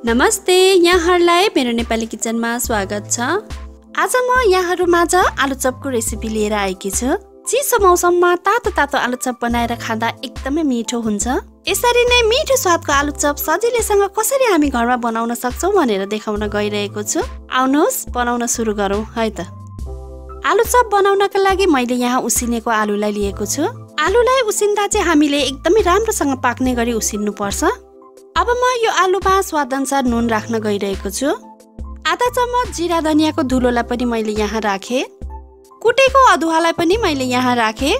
नमस्ते, यहाँहरूलाई मेरो नेपाली किचनमा स्वागत छ। आज म यहाँहरूमाझ आलुचपको रेसिपी लिएर आएकी छु। चिसो मौसममा तातो तातो आलुचप बनाएर खाँदा एकदमै मिठो हुन्छ। यसरी नै मिठो स्वादको आलुचप सजिलैसँग कसरी हामी घरमा बनाउन सक्छौं भनेर देखाउन गइरहेको छु। आउनुहोस् बनाउन सुरु गरौँ है त। आलुचप बनाउनका लागि मैले यहाँ उसिनेको आलुलाई लिएको छु। आलुलाई उसिन्दा चाहिँ हामीले एकदमै राम्रोसँग पाक्ने गरी उसिन्नु पर्छ। अब म यो आलुमा स्वादअनुसार नुन राख्न गइरहेको छु। आधा चम्मच जिरा धनियाको धुलोलाई पनि मैले यहाँ राखे। कुटेको अदुवालाई पनि मैले यहाँ राखे।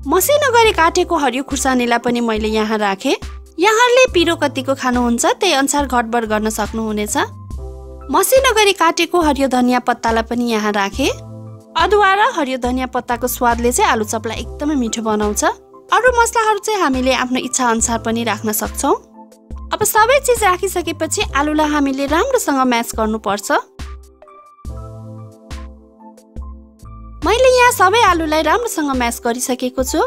मसिनो गरी काटेको हरियो खुर्सानीलाई पनि मैले यहाँ राखे। यहाँहरूले पिरो कतिको खानुहुन्छ त्यही अनुसार घटबढ गर्न सक्नुहुनेछ। मसिनो गरी काटेको हरियो धनिया पत्तालाई पनि यहाँ राखे। अदुवा र हरियो धनिया पत्ताको स्वादले चाहिँ आलुचपलाई एकदमै मिठो बनाउँछ। अरु मसलाहरू चाहिँ हामीले आफ्नो इच्छा अनुसार पनि राख्न सक्छौं। अब सबै चीज राखिसकेपछि आलुलाई हामीले राम्रोसँग म्यास गर्नुपर्छ। मैले यहाँ सबै आलुलाई राम्रोसँग म्यास गरिसकेको छु।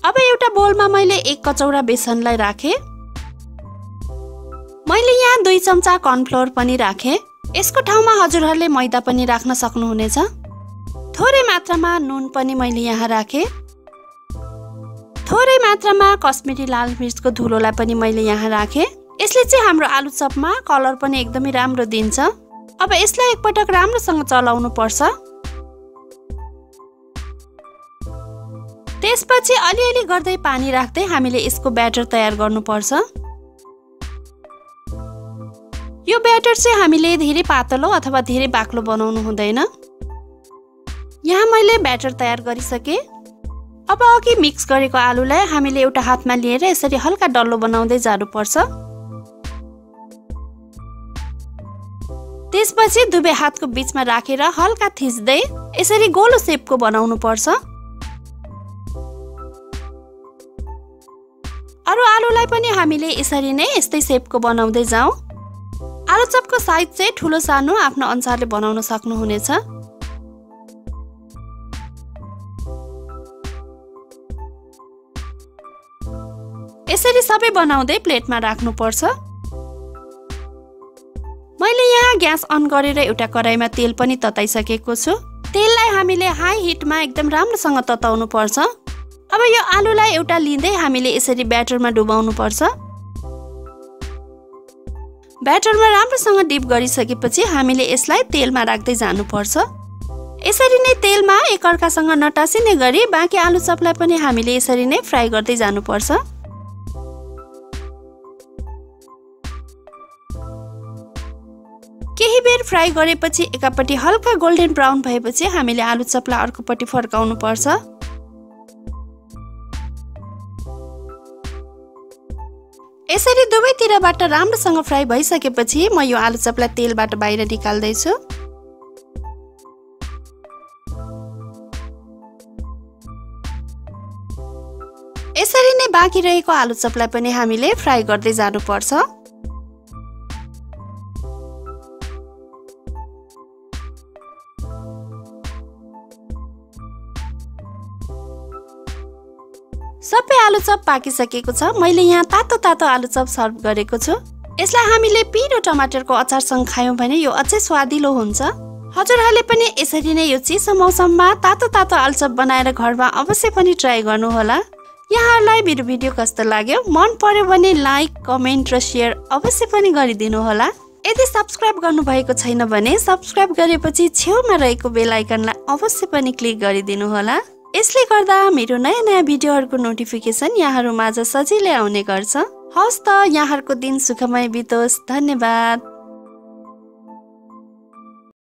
अब एउटा बोलमा मैले 1 कचौरा बेसनलाई राखे। मैले यहाँ 2 चम्चा कर्नफ्लोर पनि राखे। यसको ठाउँमा हजुरहरूले मैदा पनि राख्न सक्नुहुनेछ। थोरै मात्रामा नुन पनि मैले यहाँ राखे। थोरै मात्रामा कश्मिरी लाल मिर्चको धुलोलाई पनि मैले यहाँ राखे। यसले चाहिँ हाम्रो आलुचपमा कलर पनि एकदमै राम्रो दिन्छ। अब यसलाई एकपटक राम्रोसँग चलाउनु पर्छ। त्यसपछि अलिअलि गर्दै पानी राख्दै हामीले यसको ब्याटर तयार गर्नुपर्छ। यो ब्याटर चाहिँ हामीले धेरै पातलो अथवा धेरै बाक्लो बनाउनु हुँदैन। यहाँ मैले ब्याटर तयार गरिसके। अब अघि मिक्स गरेको आलुलाई हामीले एउटा हातमा लिएर यसरी हल्का डल्लो बनाउँदै जानुपर्छ। त्यसपछि दुवै हातको बीचमा राखेर हल्का थिच्दै यसरी गोलो शेपको बनाउनु पर्छ। अरु आलुलाई पनि हामीले यसरी नै यस्तै शेपको बनाउँदै जाउँ। आलुचपको साइज चाहिँ ठुलो सानो आफ्नो अनुसारले बनाउन सक्नुहुनेछ। यसरी सबै बनाउँदै प्लेटमा राख्नुपर्छ। मैले यहाँ ग्यास अन गरेर एउटा कराईमा तेल पनि तताइसकेको छु। तेललाई हामीले हाई हिटमा एकदम राम्रोसँग तताउनु पर्छ। अब यो आलुलाई एउटा लिँदै हामीले यसरी ब्याटरमा डुबाउनु पर्छ। ब्याटरमा राम्रोसँग डिप गरिसकेपछि हामीले यसलाई तेलमा राख्दै जानुपर्छ। यसरी नै तेलमा एकअर्कासँग नटासिने गरी बाँकी आलुचपलाई पनि हामीले यसरी नै फ्राई गर्दै जानुपर्छ। केही बेर फ्राई गरेपछि एकापट्टि हल्का गोल्डन ब्राउन भएपछि हामीले आलुचपलाई अर्कोपट्टि फर्काउनु पर्छ। यसरी दुवैतिरबाट राम्रोसँग फ्राई भइसकेपछि म यो आलुचपलाई तेलबाट बाहिर निकाल्दै छु। यसरी नै बाँकी रहेको आलुचपलाई पनि हामीले फ्राई गर्दै जानुपर्छ। सबै आलुचप पाकिसकेको छ। मैले यहाँ तातो तातो आलुचप सर्भ गरेको छु। यसलाई हामीले पिरो टमाटरको अचारसँग खायौं भने यो अझै स्वादिलो हुन्छ। हजुरहरूले पनि यसरी नै यो चिसो मौसममा तातो तातो आलुचप बनाएर घरमा अवश्य पनि ट्राई गर्नुहोला। यहाँहरूलाई मेरो भिडियो कस्तो लाग्यो मन पर्यो भने लाइक, कमेन्ट र शेयर अवश्य पनि गरिदिनु होला। यदि सब्स्क्राइब गर्नुभएको छैन भने सब्स्क्राइब गरेपछि छेउमा रहेको बेल आइकनलाई अवश्य पनि क्लिक गरिदिनु होला। यसले गर्दा मेरो नयाँ नयाँ भिडियोहरूको नोटिफिकेसन यहाँहरूमाझ सजिलै आउने गर्छ। हवस् त, यहाँहरूको दिन सुखमय बितोस्। धन्यवाद।